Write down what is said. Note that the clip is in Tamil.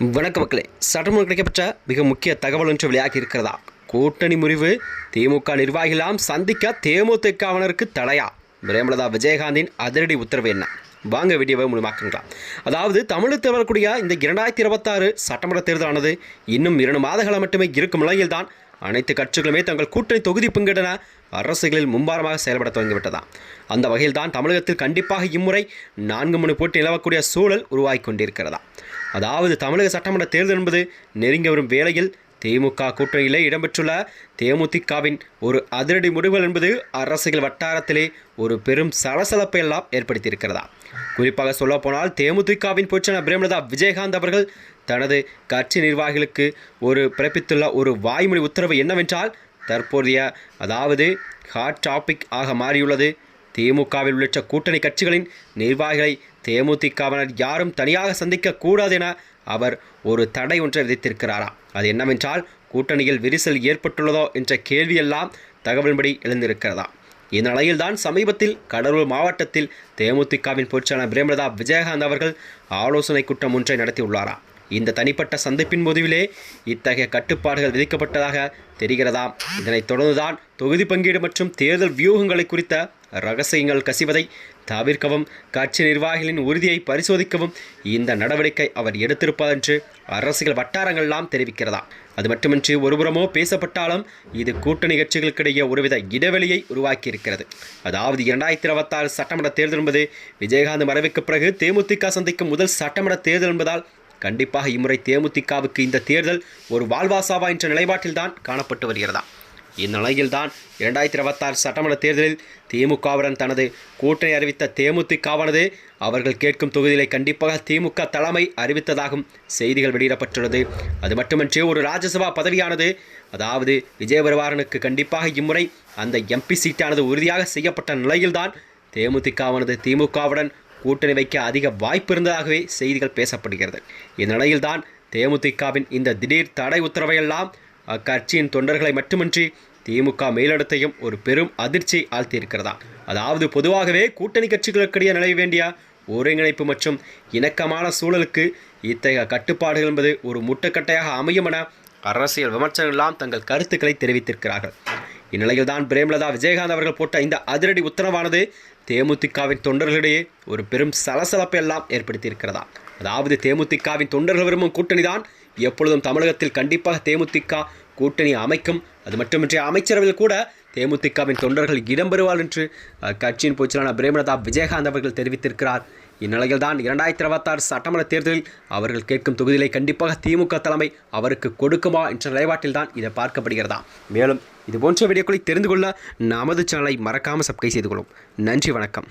வணக்க மக்களே, சட்டமன்ற கிடைக்கப்பட்ட மிக முக்கிய தகவல் ஒன்று வெளியாகி இருக்கிறதா? கூட்டணி முறிவு, திமுக நிர்வாகிகளாம் சந்திக்க தேமுதிகவினருக்கு தடையா? பிரேமலதா விஜயகாந்தின் அதிரடி உத்தரவு என்ன? வாங்க வீடியோவை முழுமாக்கலாம். அதாவது தமிழகத்தில் வரக்கூடிய இந்த 2026 சட்டமன்ற தேர்தலானது இன்னும் 2 மாதங்கள் மட்டுமே இருக்கும் நிலையில்தான் அனைத்து கட்சிகளுமே தங்கள் கூட்டணி தொகுதி பங்கிடன அரசுகளில் மும்பாரமாக செயல்பட தொடங்கிவிட்டதாம். அந்த வகையில் தான் தமிழகத்தில் கண்டிப்பாக இம்முறை 4 முனை போட்டி நிலவக்கூடிய சூழல் உருவாகி கொண்டிருக்கிறதா. அதாவது தமிழக சட்டமன்ற தேர்தல் என்பது நெருங்கி வரும் வேளையில் திமுக கூட்டணியிலே இடம்பெற்றுள்ள தேமுதிகவின் ஒரு அதிரடி முடிவுகள் என்பது அரசியல் வட்டாரத்திலே ஒரு பெரும் சலசலப்பை எல்லாம் ஏற்படுத்தியிருக்கிறதா. குறிப்பாக சொல்லப்போனால் தேமுதிகவின் பொதுச்செயலாளர் பிரேமலதா விஜயகாந்த் அவர்கள் தனது கட்சி நிர்வாகிகளுக்கு பிறப்பித்துள்ள ஒரு வாய்மொழி உத்தரவு என்னவென்றால், தற்போதைய ஹாட் டாபிக் ஆக மாறியுள்ளது. திமுகவில் உள்ளிட்ட கூட்டணி கட்சிகளின் நிர்வாகிகளை தேமுதிகவினர் யாரும் தனியாக சந்திக்க கூடாது என அவர் ஒரு தடை ஒன்றை விதித்திருக்கிறாரா. அது என்னவென்றால், கூட்டணியில் விரிசல் ஏற்பட்டுள்ளதோ என்ற கேள்வியெல்லாம் தகவலின்படி எழுந்திருக்கிறதா. இந்த நிலையில்தான் சமீபத்தில் கடலூர் மாவட்டத்தில் தேமுதிகவின் பொதுச்செயலாளர் பிரேமலதா விஜயகாந்த் அவர்கள் ஆலோசனை கூட்டம் ஒன்றை நடத்தியுள்ளாரா. இந்த தனிப்பட்ட சந்திப்பின் முடிவிலே இத்தகைய கட்டுப்பாடுகள் விதிக்கப்பட்டதாக தெரிகிறதாம். இதனைத் தொடர்ந்துதான் தொகுதி பங்கீடு மற்றும் தேர்தல் வியூகங்களை குறித்த ரகசியங்கள் கசிவதை தவிர்க்கவும் கட்சி நிர்வாகிகளின் உறுதியை பரிசோதிக்கவும் இந்த நடவடிக்கை அவர் எடுத்திருப்பதென்று அரசியல் வட்டாரங்கள்லாம் தெரிவிக்கிறதா. அது மட்டுமின்றி ஒருபுறமோ பேசப்பட்டாலும் இது கூட்டணி கட்சிகளுக்கிடையே ஒருவித இடைவெளியை உருவாக்கியிருக்கிறது. அதாவது 2026 சட்டமன்ற தேர்தல் என்பது விஜயகாந்த் மறைவுக்கு பிறகு தேமுதிக சந்திக்கும் முதல் சட்டமன்ற தேர்தல் என்பதால் கண்டிப்பாக இம்முறை தேமுதிகவுக்கு இந்த தேர்தல் ஒரு வாழ்வாசாவா என்ற நிலைப்பாட்டில்தான் காணப்பட்டு வருகிறதா. இந்நிலையில்தான் 2026 சட்டமன்ற தேர்தலில் திமுகவுடன் தனது கூட்டணி அறிவித்த தேமுதிகவானது அவர்கள் கேட்கும் தொகுதிகளை கண்டிப்பாக திமுக தலைமை அறிவித்ததாகவும் செய்திகள் வெளியிடப்பட்டுள்ளது. அது மட்டுமின்றி ஒரு ராஜ்யசபா பதவியானது விஜயபெருமாறனுக்கு கண்டிப்பாக இம்முறை அந்த எம்பி சீட்டானது உறுதியாக செய்யப்பட்ட நிலையில்தான் தேமுதிகவானது திமுகவுடன் கூட்டணி வைக்க அதிக வாய்ப்பு இருந்ததாகவே செய்திகள் பேசப்படுகிறது. இந்நிலையில்தான் தேமுதிகவின் இந்த திடீர் தடை உத்தரவையெல்லாம் அக்கட்சியின் தொண்டர்களை மட்டுமின்றி திமுக மேலிடத்தையும் ஒரு பெரும் அதிர்ச்சி ஆழ்த்தியிருக்கிறதா. பொதுவாகவே கூட்டணி கட்சிகளுக்கிடையே நிலவ வேண்டிய ஒருங்கிணைப்பு மற்றும் இணக்கமான சூழலுக்கு இத்தகைய கட்டுப்பாடுகள் என்பது ஒரு முட்டுக்கட்டையாக அமையும் என அரசியல் விமர்சகர்களெல்லாம் தங்கள் கருத்துக்களை தெரிவித்திருக்கிறார்கள். இந்நிலையில்தான் பிரேமலதா விஜயகாந்த் அவர்கள் போட்ட இந்த அதிரடி உத்தரவானது தேமுதிகவின் தொண்டர்களிடையே ஒரு பெரும் சலசலப்பை எல்லாம் ஏற்படுத்தியிருக்கிறதா. தேமுதிகவின் தொண்டர்கள் விரும்பும் கூட்டணி தான் எப்பொழுதும் தமிழகத்தில் கண்டிப்பாக தேமுதிக கூட்டணி அமைக்கும். அது மட்டுமின்றி அமைச்சரவையில் கூட தேமுதிகவின் தொண்டர்கள் இடம்பெறுவார் என்று கட்சியின் பொதுச்செயலாளர் பிரேமலதா விஜயகாந்த் அவர்கள் தெரிவித்திருக்கிறார். இந்நிலையில் தான் 2026 சட்டமன்ற தேர்தலில் அவர்கள் கேட்கும் தொகுதிகளை கண்டிப்பாக திமுக தலைமை அவருக்கு கொடுக்குமா என்ற நிலைப்பாட்டில் தான் இதை பார்க்கப்படுகிறதா. மேலும் இதுபோன்ற வீடியோக்களை தெரிந்து கொள்ள நமது சேனலை மறக்காமல் சப்ஸ்கிரைப் செய்து கொள்ளும். நன்றி, வணக்கம்.